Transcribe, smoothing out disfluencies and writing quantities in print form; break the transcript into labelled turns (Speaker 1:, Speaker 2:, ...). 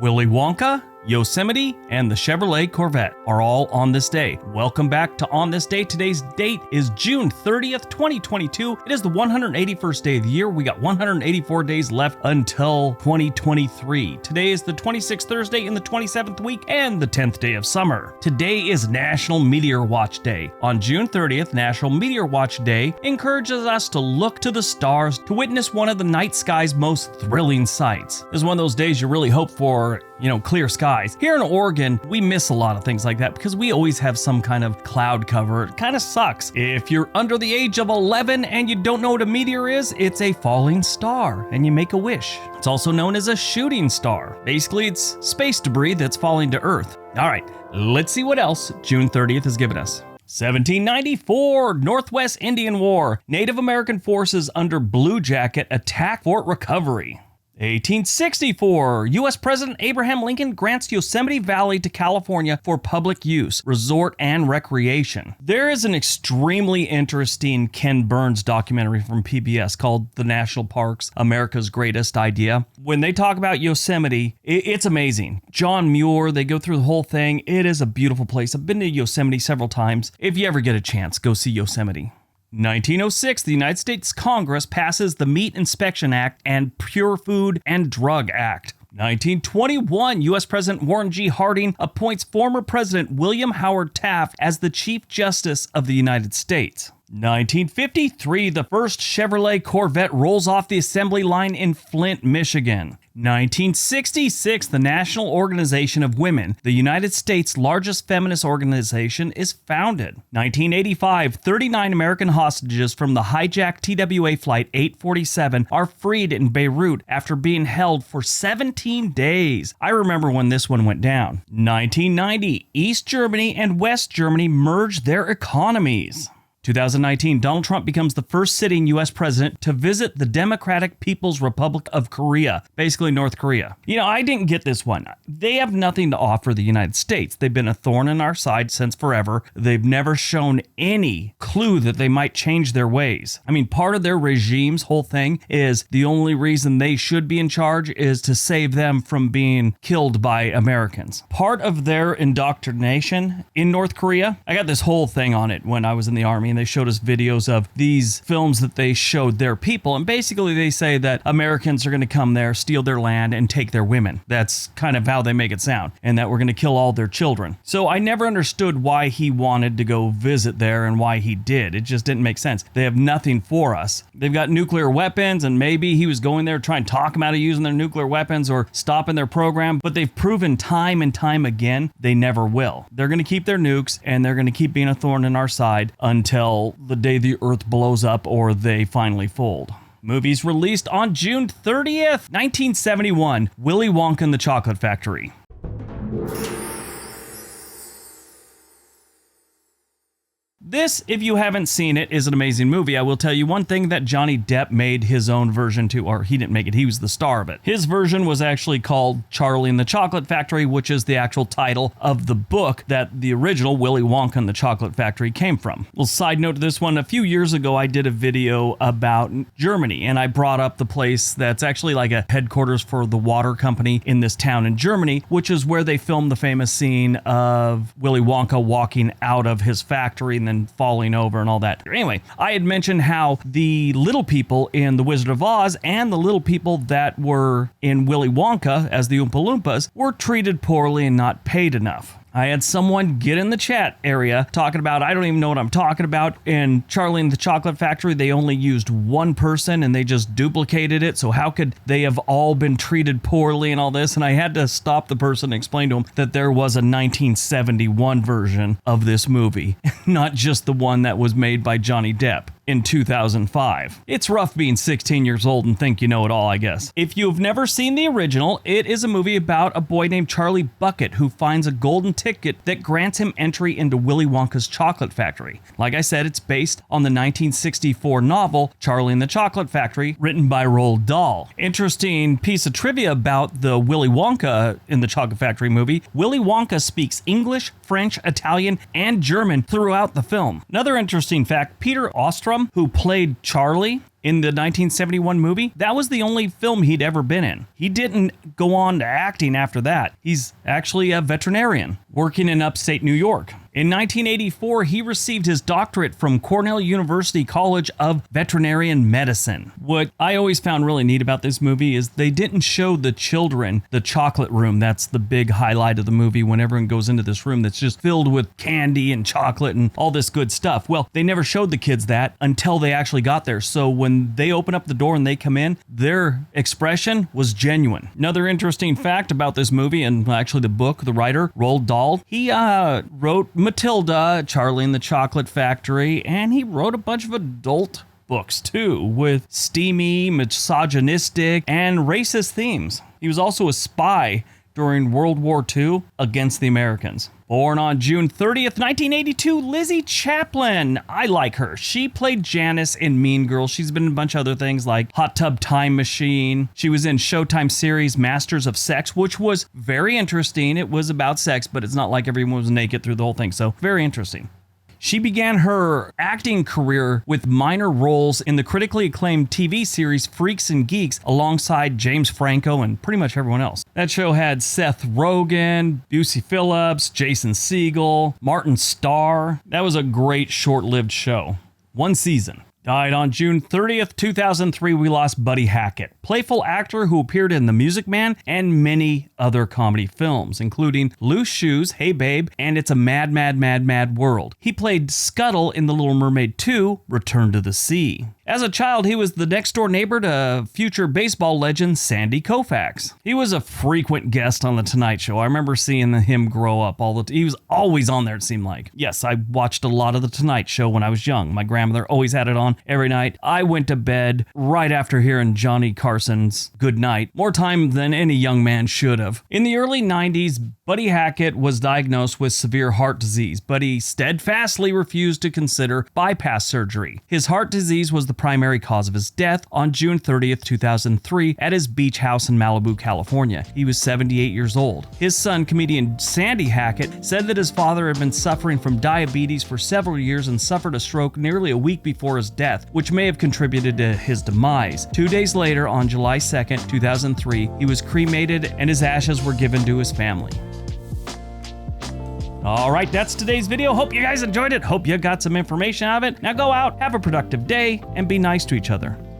Speaker 1: Willy Wonka, Yosemite, and the Chevrolet Corvette are all on this day. Welcome back to On This Day. Today's date is June 30th, 2022. It is the 181st day of the year. We got 184 days left until 2023. Today is the 26th Thursday in the 27th week and the 10th day of summer. Today is National Meteor Watch Day. On June 30th, National Meteor Watch Day encourages us to look to the stars to witness one of the night sky's most thrilling sights. This is one of those days you really hope for, clear skies. Here in Oregon, we miss a lot of things like that because we always have some kind of cloud cover. It kind of sucks. If you're under the age of 11 and you don't know what a meteor is, it's a falling star and you make a wish. It's also known as a shooting star. Basically, it's space debris that's falling to Earth. All right, let's see what else June 30th has given us. 1794, Northwest Indian War. Native American forces under Blue Jacket attack Fort Recovery. 1864, U.S. President Abraham Lincoln grants Yosemite Valley to California for public use, resort, and recreation. There is an extremely interesting Ken Burns documentary from PBS called The National Parks, America's Greatest Idea. When they talk about Yosemite, it's amazing. John Muir, they go through the whole thing. It is a beautiful place. I've been to Yosemite several times. If you ever get a chance, go see Yosemite. 1906, the United States Congress passes the Meat Inspection Act and Pure Food and Drug Act. 1921, U.S. President Warren G. Harding appoints former President William Howard Taft as the Chief Justice of the United States. 1953, the first Chevrolet Corvette rolls off the assembly line in Flint, Michigan. 1966, the National Organization of Women, the United States' largest feminist organization, is founded. 1985, 39 American hostages from the hijacked TWA Flight 847 are freed in Beirut after being held for 17 days. I remember when this one went down. 1990, East Germany and West Germany merge their economies. 2019, Donald Trump becomes the first sitting U.S. president to visit the Democratic People's Republic of Korea, basically North Korea. I didn't get this one. They have nothing to offer the United States. They've been a thorn in our side since forever. They've never shown any clue that they might change their ways. Part of their regime's whole thing is the only reason they should be in charge is to save them from being killed by Americans. Part of their indoctrination in North Korea, I got this whole thing on it when I was in the Army. And they showed us videos of these films that they showed their people. And basically they say that Americans are going to come there, steal their land, and take their women. That's kind of how they make it sound. And that we're going to kill all their children. So I never understood why he wanted to go visit there and why he did. It just didn't make sense. They have nothing for us. They've got nuclear weapons, and maybe he was going there trying to talk them out of using their nuclear weapons or stopping their program. But they've proven time and time again they never will. They're going to keep their nukes, and they're going to keep being a thorn in our side until the day the earth blows up or they finally fold. Movies released on June 30th, 1971, Willy Wonka and the Chocolate Factory. This, if you haven't seen it, is an amazing movie. I will tell you one thing that Johnny Depp made his own version to, or he didn't make it, he was the star of it. His version was actually called Charlie and the Chocolate Factory, which is the actual title of the book that the original Willy Wonka and the Chocolate Factory came from. Little side note to this one, a few years ago I did a video about Germany, and I brought up the place that's actually like a headquarters for the water company in this town in Germany, which is where they filmed the famous scene of Willy Wonka walking out of his factory and then falling over and all that. Anyway, I had mentioned how the little people in The Wizard of Oz and the little people that were in Willy Wonka as the Oompa Loompas were treated poorly and not paid enough. I had someone get in the chat area talking about, I don't even know what I'm talking about. In Charlie and the Chocolate Factory, they only used one person and they just duplicated it. So how could they have all been treated poorly and all this? And I had to stop the person and explain to him that there was a 1971 version of this movie, not just the one that was made by Johnny Depp in 2005. It's rough being 16 years old and think you know it all, I guess. If you've never seen the original, it is a movie about a boy named Charlie Bucket who finds a golden ticket that grants him entry into Willy Wonka's chocolate factory. Like I said, it's based on the 1964 novel Charlie and the Chocolate Factory, written by Roald Dahl. Interesting piece of trivia about the Willy Wonka in the Chocolate Factory movie. Willy Wonka speaks English, French, Italian, and German throughout the film. Another interesting fact, Peter Ostroff Ingram, who played Charlie in the 1971 movie, that was the only film he'd ever been in. He didn't go on to acting after that. He's actually a veterinarian working in upstate New York. In 1984, he received his doctorate from Cornell University College of Veterinarian Medicine. What I always found really neat about this movie is they didn't show the children the chocolate room. That's the big highlight of the movie when everyone goes into this room that's just filled with candy and chocolate and all this good stuff. Well, they never showed the kids that until they actually got there. So when they open up the door and they come in, their expression was genuine. Another interesting fact about this movie, and actually the book, the writer, Roald Dahl, he wrote Matilda, Charlie and the Chocolate Factory, and he wrote a bunch of adult books too, with steamy, misogynistic, and racist themes. He was also a spy during World War II against the Americans. Born on June 30th, 1982, Lizzie Chaplin. I like her. She played Janice in Mean Girls. She's been in a bunch of other things like Hot Tub Time Machine. She was in Showtime series Masters of Sex, which was very interesting. It was about sex, but it's not like everyone was naked through the whole thing. So very interesting. She began her acting career with minor roles in the critically acclaimed TV series Freaks and Geeks alongside James Franco and pretty much everyone else. That show had Seth Rogen, Busey Phillips, Jason Segel, Martin Starr. That was a great short-lived show. One season. Died on June 30th, 2003, we lost Buddy Hackett, playful actor who appeared in The Music Man and many other comedy films, including Loose Shoes, Hey Babe, and It's a Mad, Mad, Mad, Mad World. He played Scuttle in The Little Mermaid 2, Return to the Sea. As a child, he was the next-door neighbor to future baseball legend Sandy Koufax. He was a frequent guest on The Tonight Show. I remember seeing him grow up he was always on there, it seemed like. Yes, I watched a lot of The Tonight Show when I was young. My grandmother always had it on every night. I went to bed right after hearing Johnny Carson's Good Night, more time than any young man should have. In the early 90s, Buddy Hackett was diagnosed with severe heart disease, but he steadfastly refused to consider bypass surgery. His heart disease was the primary cause of his death on June 30th, 2003 at his beach house in Malibu, California. He was 78 years old. His son, comedian Sandy Hackett, said that his father had been suffering from diabetes for several years and suffered a stroke nearly a week before his death, which may have contributed to his demise. 2 days later, on July 2nd, 2003, he was cremated and his ashes were given to his family. All right, that's today's video. Hope you guys enjoyed it. Hope you got some information out of it. Now go out, have a productive day, and be nice to each other.